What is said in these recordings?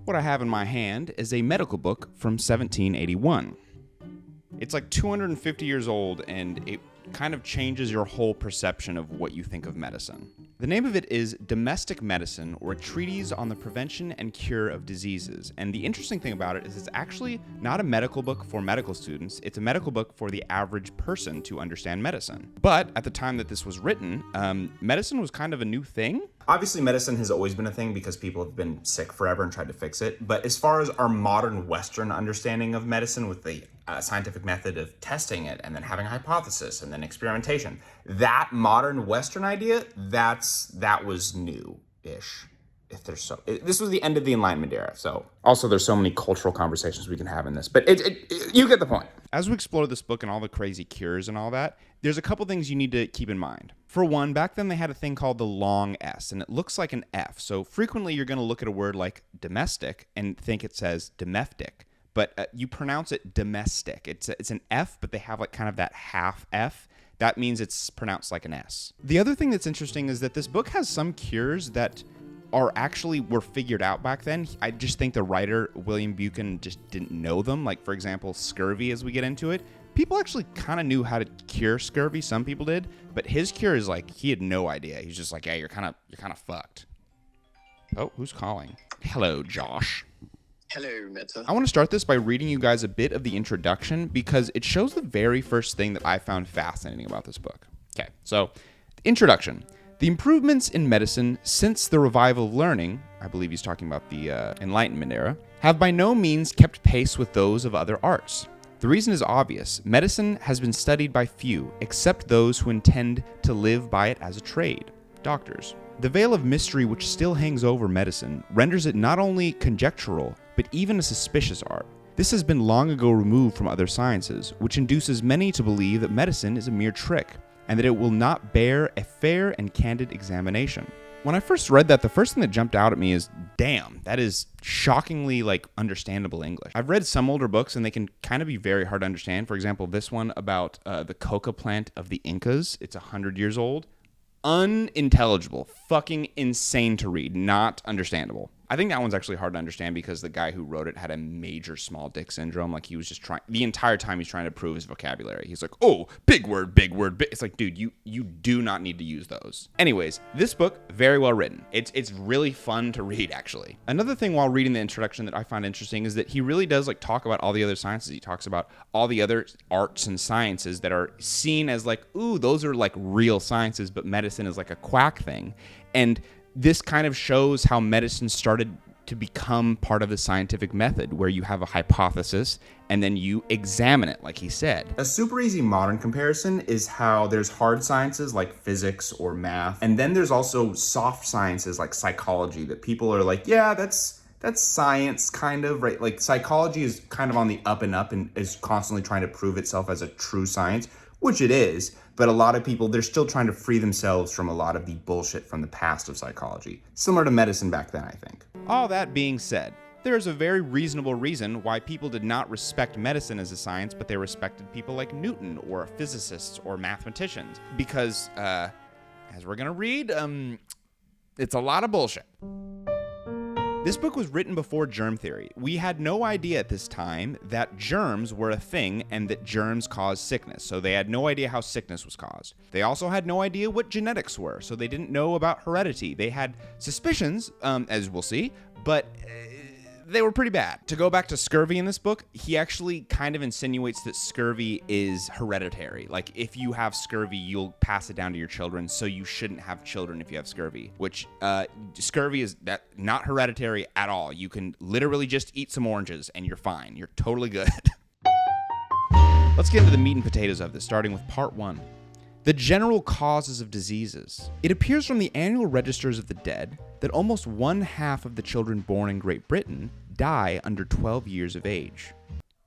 What I have in my hand is a medical book from 1781. It's like 250 years old, and it kind of changes your whole perception of what you think of medicine. The name of it is Domestic Medicine, or a Treatise on the Prevention and Cure of Diseases. And the interesting thing about it is it's actually not a medical book for medical students. It's a medical book for the average person to understand medicine. But at the time that this was written, medicine was kind of a new thing. Obviously, medicine has always been a thing because people have been sick forever and tried to fix it. But as far as our modern Western understanding of medicine with the scientific method of testing it and then having a hypothesis and then experimentation, that modern Western idea, that was new-ish. This was the end of the Enlightenment era. So also there's so many cultural conversations we can have in this, but you get the point. As we explore this book and all the crazy cures and all that, there's a couple things you need to keep in mind. For one, back then they had a thing called the long S, and it looks like an F. So frequently you're going to look at a word like domestic and think it says domestic, but you pronounce it domestic. It's an F, but they have like kind of that half F. That means it's pronounced like an S. The other thing that's interesting is that this book has some cures that were figured out back then. I just think the writer, William Buchan, just didn't know them. Like, for example, scurvy, as we get into it. People actually kind of knew how to cure scurvy. Some people did. But his cure is like, he had no idea. He's just like, yeah, you're kind of fucked. Oh, who's calling? Hello, Josh. Hello, Meta. I want to start this by reading you guys a bit of the introduction because it shows the very first thing that I found fascinating about this book. Okay, so, introduction. The improvements in medicine since the revival of learning, I believe he's talking about the Enlightenment era, have by no means kept pace with those of other arts. The reason is obvious. Medicine has been studied by few, except those who intend to live by it as a trade, doctors. The veil of mystery which still hangs over medicine renders it not only conjectural, but even a suspicious art. This has been long ago removed from other sciences, which induces many to believe that medicine is a mere trick, and that it will not bear a fair and candid examination. When I first read that, the first thing that jumped out at me is, damn, that is shockingly, understandable English. I've read some older books, and they can kind of be very hard to understand. For example, this one about the coca plant of the Incas. It's 100 years old. Unintelligible. Fucking insane to read. Not understandable. I think that one's actually hard to understand because the guy who wrote it had a major small dick syndrome. Like, he was just trying, the entire time he's trying to prove his vocabulary. He's like, oh, big word, big word. It's like, dude, you do not need to use those. Anyways, this book, very well written. It's really fun to read, actually. Another thing while reading the introduction that I find interesting is that he really does talk about all the other sciences. He talks about all the other arts and sciences that are seen as ooh, those are real sciences, but medicine is like a quack thing. And this kind of shows how medicine started to become part of the scientific method, where you have a hypothesis and then you examine it, like he said. A super easy modern comparison is how there's hard sciences like physics or math, and then there's also soft sciences like psychology that people are like, yeah, that's science, kind of, right? Like, psychology is kind of on the up and up and is constantly trying to prove itself as a true science, which it is, but a lot of people, they're still trying to free themselves from a lot of the bullshit from the past of psychology. Similar to medicine back then, I think. All that being said, there is a very reasonable reason why people did not respect medicine as a science, but they respected people like Newton or physicists or mathematicians. Because, as we're gonna read, it's a lot of bullshit. This book was written before germ theory. We had no idea at this time that germs were a thing and that germs cause sickness. So they had no idea how sickness was caused. They also had no idea what genetics were. So they didn't know about heredity. They had suspicions, as we'll see, but they were pretty bad. To go back to scurvy in this book, he actually kind of insinuates that scurvy is hereditary. Like, if you have scurvy, you'll pass it down to your children, so you shouldn't have children if you have scurvy, which scurvy is not hereditary at all. You can literally just eat some oranges and you're fine. You're totally good. Let's get into the meat and potatoes of this, starting with part 1. The general causes of diseases. It appears from the annual registers of the dead that almost 1/2 of the children born in Great Britain die under 12 years of age.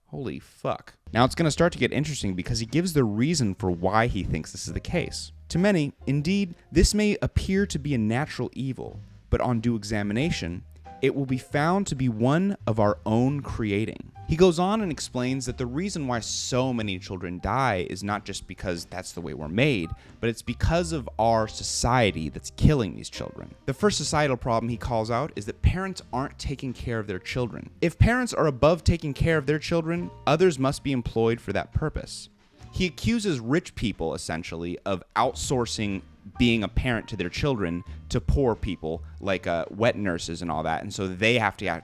Holy fuck. Now it's going to start to get interesting because he gives the reason for why he thinks this is the case. To many, indeed, this may appear to be a natural evil, but on due examination, it will be found to be one of our own creating. He goes on and explains that the reason why so many children die is not just because that's the way we're made, but it's because of our society that's killing these children. The first societal problem he calls out is that parents aren't taking care of their children. If parents are above taking care of their children, others must be employed for that purpose. He accuses rich people, essentially, of outsourcing being a parent to their children to poor people, like wet nurses and all that, and so they have to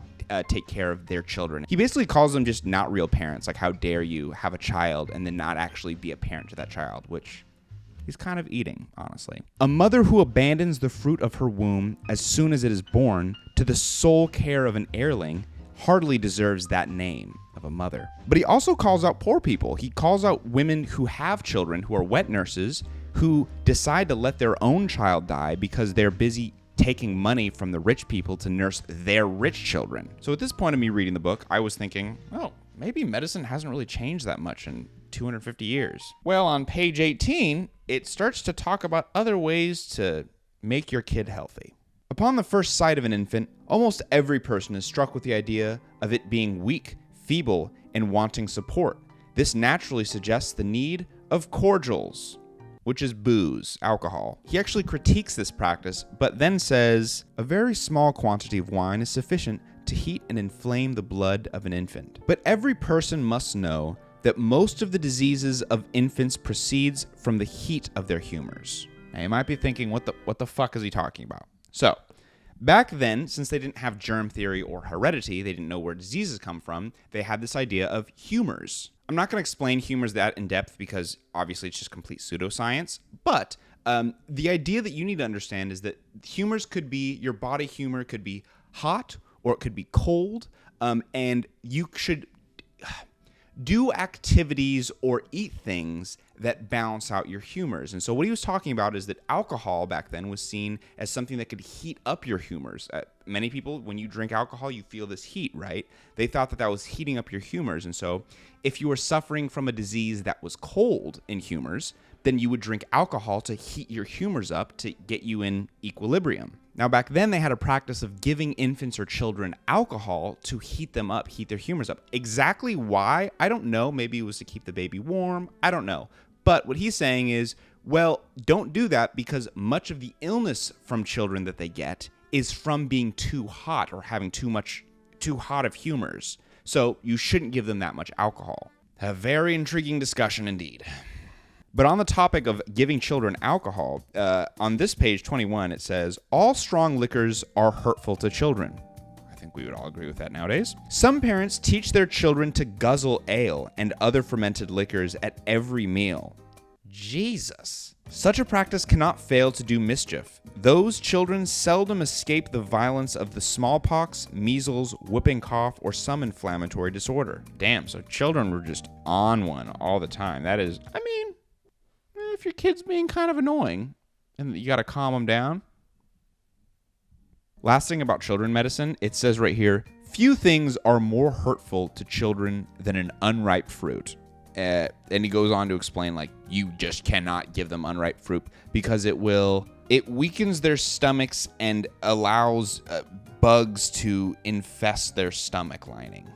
take care of their children. He basically calls them just not real parents, like how dare you have a child and then not actually be a parent to that child, which he's kind of eating, honestly. A mother who abandons the fruit of her womb as soon as it is born to the sole care of an heirling hardly deserves that name of a mother. But he also calls out poor people. He calls out women who have children, who are wet nurses, who decide to let their own child die because they're busy taking money from the rich people to nurse their rich children. So at this point of me reading the book, I was thinking, oh, maybe medicine hasn't really changed that much in 250 years. Well, on page 18, it starts to talk about other ways to make your kid healthy. Upon the first sight of an infant, almost every person is struck with the idea of it being weak, feeble, and wanting support. This naturally suggests the need of cordials, which is booze, alcohol. He actually critiques this practice, but then says, a very small quantity of wine is sufficient to heat and inflame the blood of an infant. But every person must know that most of the diseases of infants proceeds from the heat of their humors. Now you might be thinking, what the fuck is he talking about? So, back then, since they didn't have germ theory or heredity, they didn't know where diseases come from, they had this idea of humors. I'm not going to explain humors that in depth because obviously it's just complete pseudoscience, but the idea that you need to understand is that humors could be, your body humor could be hot or it could be cold, and you should do activities or eat things that balance out your humors. And so what he was talking about is that alcohol back then was seen as something that could heat up your humors. Many people, when you drink alcohol, you feel this heat, right? They thought that that was heating up your humors. And so if you were suffering from a disease that was cold in humors, then you would drink alcohol to heat your humors up to get you in equilibrium. Now, back then, they had a practice of giving infants or children alcohol to heat them up, heat their humors up. Exactly why? I don't know. Maybe it was to keep the baby warm. I don't know. But what he's saying is, well, don't do that because much of the illness from children that they get is from being too hot or having too hot of humors. So you shouldn't give them that much alcohol. A very intriguing discussion indeed. But on the topic of giving children alcohol, on this page 21, it says, all strong liquors are hurtful to children. I think we would all agree with that nowadays. Some parents teach their children to guzzle ale and other fermented liquors at every meal. Jesus. Such a practice cannot fail to do mischief. Those children seldom escape the violence of the smallpox, measles, whooping cough, or some inflammatory disorder. Damn, so children were just on one all the time. That is, I mean, if your kid's being kind of annoying and you got to calm them down. Last thing about children medicine, it says right here, few things are more hurtful to children than an unripe fruit. And he goes on to explain, like, you just cannot give them unripe fruit because it weakens their stomachs and allows bugs to infest their stomach lining.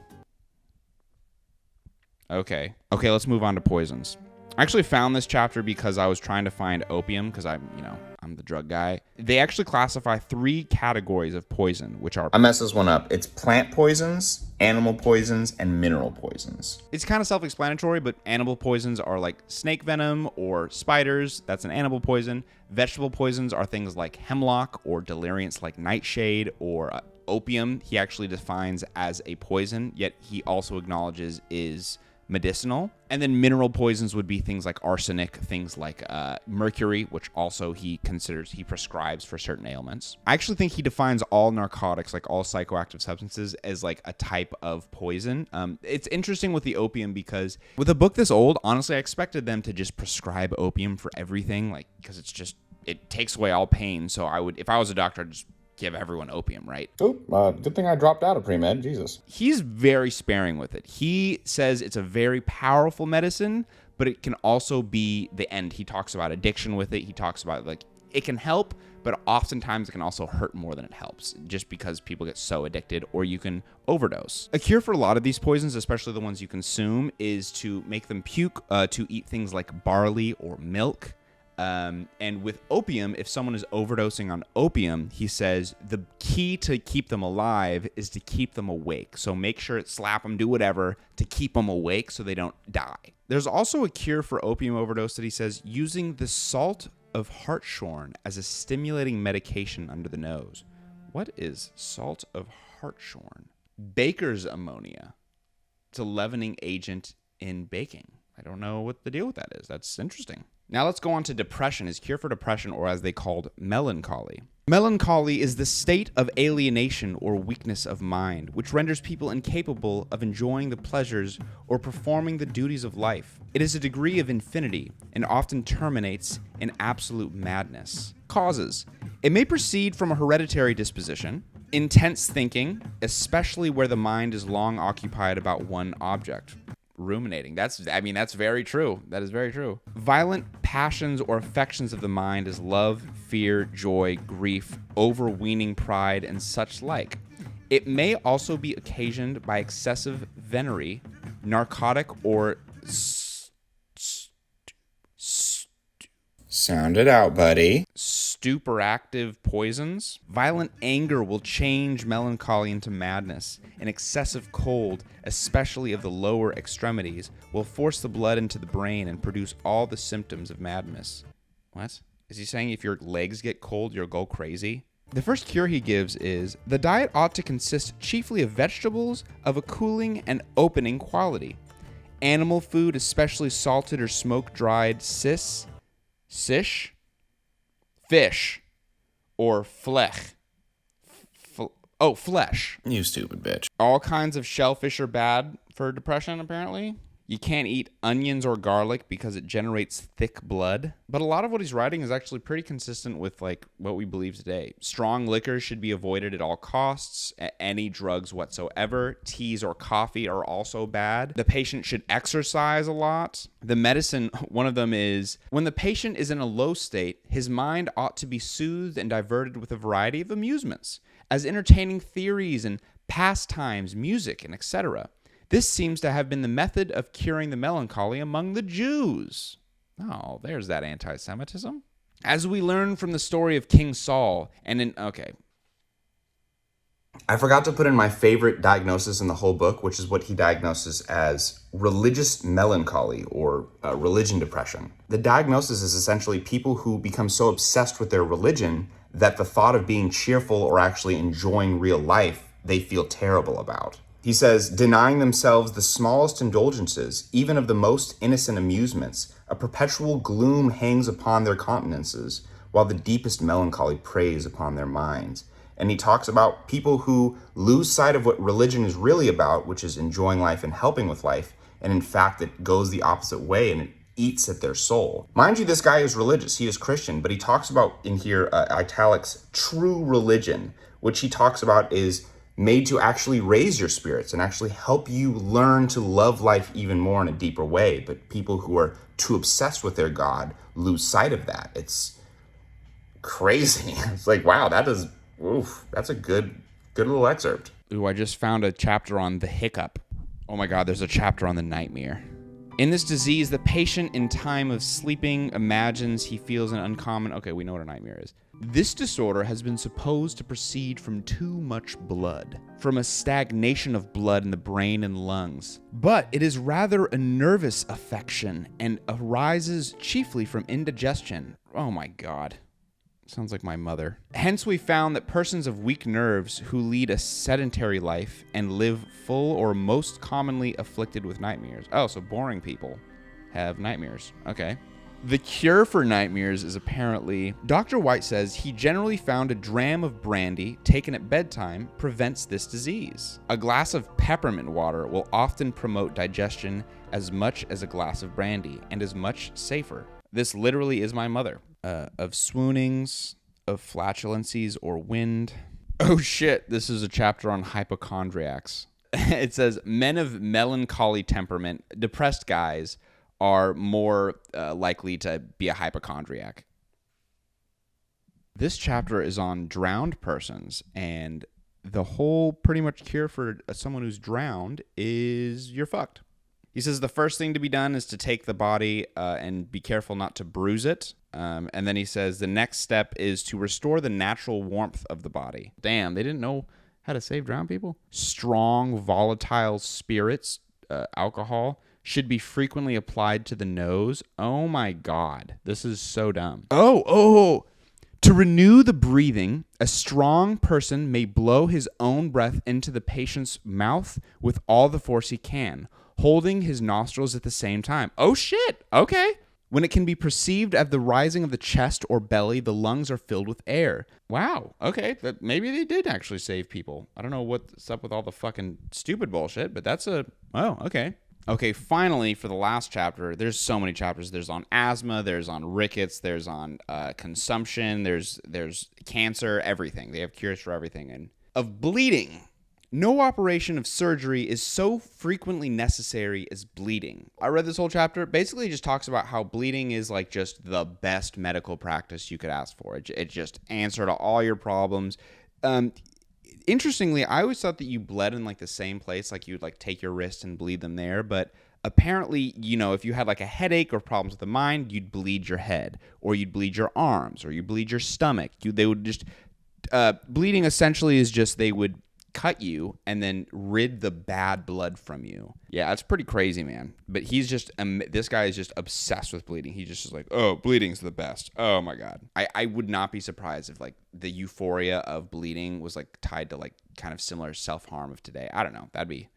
Okay, let's move on to poisons. I actually found this chapter because I was trying to find opium because I'm the drug guy. They actually classify 3 categories of poison, which are... I messed this one up. It's plant poisons, animal poisons, and mineral poisons. It's kind of self-explanatory, but animal poisons are like snake venom or spiders. That's an animal poison. Vegetable poisons are things like hemlock or deliriants like nightshade or opium. He actually defines as a poison, yet he also acknowledges is medicinal. And then mineral poisons would be things like arsenic, things like mercury, which also he prescribes for certain ailments. I actually think he defines all narcotics, like all psychoactive substances, as like a type of poison. It's interesting with the opium because with a book this old, honestly, I expected them to just prescribe opium for everything, like because it takes away all pain. So if I was a doctor, I'd just give everyone opium, right? Good thing I dropped out of pre-med, Jesus. He's very sparing with it. He says it's a very powerful medicine, but it can also be the end. He talks about addiction with it. He talks about like it can help, but oftentimes it can also hurt more than it helps, just because people get so addicted, or you can overdose. A cure for a lot of these poisons, especially the ones you consume, is to make them puke, to eat things like barley or milk. And with opium, if someone is overdosing on opium, he says the key to keep them alive is to keep them awake. So make sure slap them, do whatever to keep them awake so they don't die. There's also a cure for opium overdose that he says using the salt of hartshorn as a stimulating medication under the nose. What is salt of hartshorn? Baker's ammonia. It's a leavening agent in baking. I don't know what the deal with that is. That's interesting. Now let's go on to depression, his cure for depression, or as they called melancholy. Melancholy is the state of alienation or weakness of mind, which renders people incapable of enjoying the pleasures or performing the duties of life. It is a degree of infinity and often terminates in absolute madness. Causes. It may proceed from a hereditary disposition, intense thinking, especially where the mind is long occupied about one object. Ruminating. That's very true. That is very true. Violent passions or affections of the mind as love, fear, joy, grief, overweening pride, and such like. It may also be occasioned by excessive venery, narcotic or Sound it out, buddy. stuperactive poisons. Violent anger will change melancholy into madness. An excessive cold, especially of the lower extremities, will force the blood into the brain and produce all the symptoms of madness. What? Is he saying if your legs get cold, you'll go crazy? The first cure he gives is, the diet ought to consist chiefly of vegetables of a cooling and opening quality. Animal food, especially salted or smoke-dried fish, or flesh. Flesh. You stupid bitch. All kinds of shellfish are bad for depression, apparently. You can't eat onions or garlic because it generates thick blood. But a lot of what he's writing is actually pretty consistent with like what we believe today. Strong liquors should be avoided at all costs. Any drugs whatsoever. Teas or coffee are also bad. The patient should exercise a lot. The medicine, one of them is, when the patient is in a low state, his mind ought to be soothed and diverted with a variety of amusements, as entertaining theories and pastimes, music, and etc. This seems to have been the method of curing the melancholy among the Jews. Oh, there's that anti-Semitism. As we learn from the story of King Saul, I forgot to put in my favorite diagnosis in the whole book, which is what he diagnoses as religious melancholy or religion depression. The diagnosis is essentially people who become so obsessed with their religion that the thought of being cheerful or actually enjoying real life they feel terrible about. He says, denying themselves the smallest indulgences, even of the most innocent amusements, a perpetual gloom hangs upon their countenances, while the deepest melancholy preys upon their minds. And he talks about people who lose sight of what religion is really about, which is enjoying life and helping with life, and in fact it goes the opposite way and it eats at their soul. Mind you, this guy is religious, he is Christian, but he talks about in here, italics, true religion, which he talks about is made to actually raise your spirits and actually help you learn to love life even more in a deeper way. But people who are too obsessed with their God lose sight of that. It's crazy. It's like, wow, that's a good little excerpt. Ooh, I just found a chapter on the hiccup. Oh my God, there's a chapter on the nightmare. In this disease, the patient in time of sleeping imagines he feels an uncommon... Okay, we know what a nightmare is. This disorder has been supposed to proceed from too much blood, from a stagnation of blood in the brain and lungs. But it is rather a nervous affection and arises chiefly from indigestion. Oh my God. Sounds like my mother. Hence we found that persons of weak nerves who lead a sedentary life and live full or most commonly afflicted with nightmares. Oh, so boring people have nightmares. Okay. The cure for nightmares is apparently, Dr. White says he generally found a dram of brandy taken at bedtime prevents this disease. A glass of peppermint water will often promote digestion as much as a glass of brandy and is much safer. This literally is my mother. Of swoonings, of flatulencies or wind. Oh shit, this is a chapter on hypochondriacs. It says, men of melancholy temperament, depressed guys, are more likely to be a hypochondriac. This chapter is on drowned persons, and the whole pretty much cure for someone who's drowned is you're fucked. He says the first thing to be done is to take the body and be careful not to bruise it. And then he says the next step is to restore the natural warmth of the body. Damn, they didn't know how to save drowned people? Strong, volatile spirits, alcohol, should be frequently applied to the nose. Oh my God, this is so dumb. Oh. To renew the breathing, a strong person may blow his own breath into the patient's mouth with all the force he can, holding his nostrils at the same time. Oh shit, okay. When it can be perceived at the rising of the chest or belly, the lungs are filled with air. Wow, okay, maybe they did actually save people. I don't know what's up with all the fucking stupid bullshit, but okay. Okay, finally, for the last chapter, there's so many chapters. There's on asthma, there's on rickets, there's on consumption, there's cancer, everything. They have cures for everything. And of bleeding, no operation of surgery is so frequently necessary as bleeding. I read this whole chapter. Basically, it just talks about how bleeding is like just the best medical practice you could ask for. It just answer to all your problems. Interestingly, I always thought that you bled in like the same place, like you would like take your wrist and bleed them there. But apparently, if you had like a headache or problems with the mind, you'd bleed your head, or you'd bleed your arms, or you bleed your stomach. They would just bleeding essentially is just they would cut you and then rid the bad blood from you. Yeah, it's pretty crazy, man. But this guy is just obsessed with bleeding. He just is like, oh, bleeding's the best. Oh my God. I would not be surprised if like the euphoria of bleeding was like tied to like kind of similar self-harm of today. I don't know. That'd be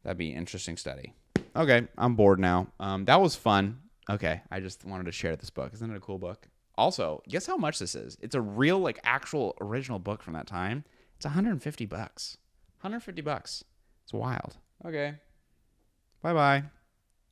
an interesting study. Okay, I'm bored now. That was fun. Okay, I just wanted to share this book. Isn't it a cool book? Also, guess how much this is? It's a real like actual original book from that time. It's $150. $150. It's wild. Okay. Bye-bye.